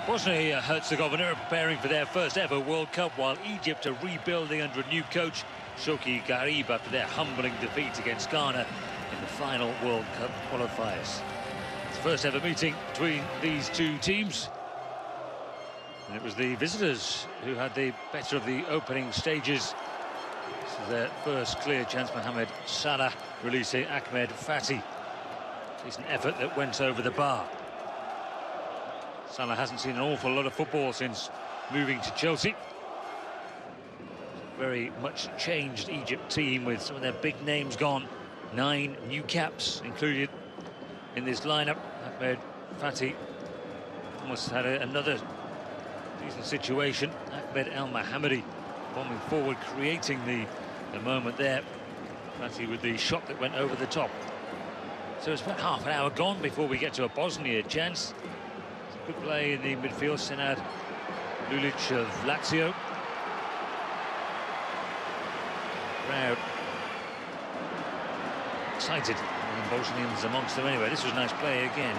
Bosnia-Herzegovina are preparing for their first ever World Cup, while Egypt are rebuilding under a new coach, Shoki Garib, after their humbling defeat against Ghana in the final World Cup qualifiers. It's the first ever meeting between these two teams. And it was the visitors who had the better of the opening stages. This is their first clear chance. Mohamed Salah releasing Ahmed Fatih. It's an effort that went over the bar. Salah hasn't seen an awful lot of football since moving to Chelsea. Very much changed Egypt team with some of their big names gone. 9 new caps included in this lineup. Ahmed Fatih almost had another decent situation. Ahmed El Mohammadi bombing forward, creating the moment there. Fatih with the shot that went over the top. So it's about half an hour gone before we get to a Bosnia chance. Good play in the midfield. Senad Lulic of Lazio. Crowd excited, and Bosnians amongst them anyway. This was a nice play again.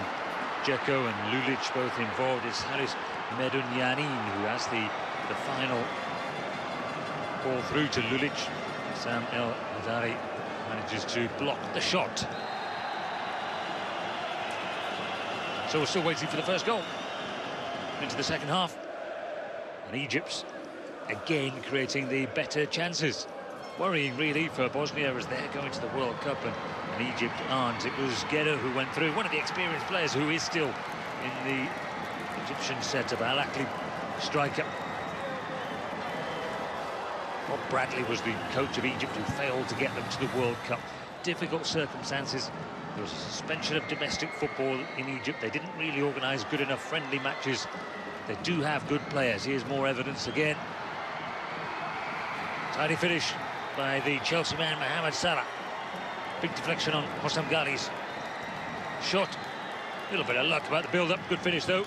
Dzeko and Lulic both involved. It's Haris Medunjanin who has the final ball through to Lulic. Sam El Hadari manages to block the shot. So we're still waiting for the first goal into the second half. And Egypt's again creating the better chances. Worrying really for Bosnia as they're going to the World Cup and Egypt aren't. It was Guerra who went through, one of the experienced players who is still in the Egyptian setup, Al Akli striker. Bob Bradley was the coach of Egypt who failed to get them to the World Cup. Difficult circumstances. There was a suspension of domestic football in Egypt. They didn't really organise good enough friendly matches. They do have good players. Here's more evidence again. Tidy finish by the Chelsea man, Mohamed Salah. Big deflection on Hossam Ghali's shot. A little bit of luck about the build-up. Good finish, though.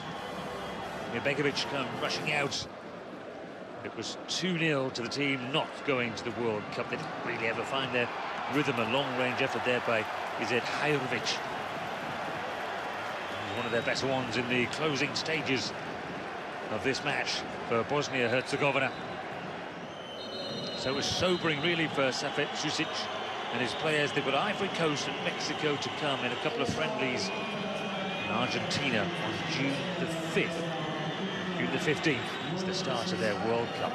Begovic come rushing out. It was 2-0 to the team not going to the World Cup. They didn't really ever find their rhythm. A long-range effort there by Izet Hayrovic. One of their better ones in the closing stages of this match for Bosnia-Herzegovina. So it was sobering really for Safet Susic and his players. They've got Ivory Coast and Mexico to come in a couple of friendlies. And Argentina on June the 5th. June the 15th is the start of their World Cup.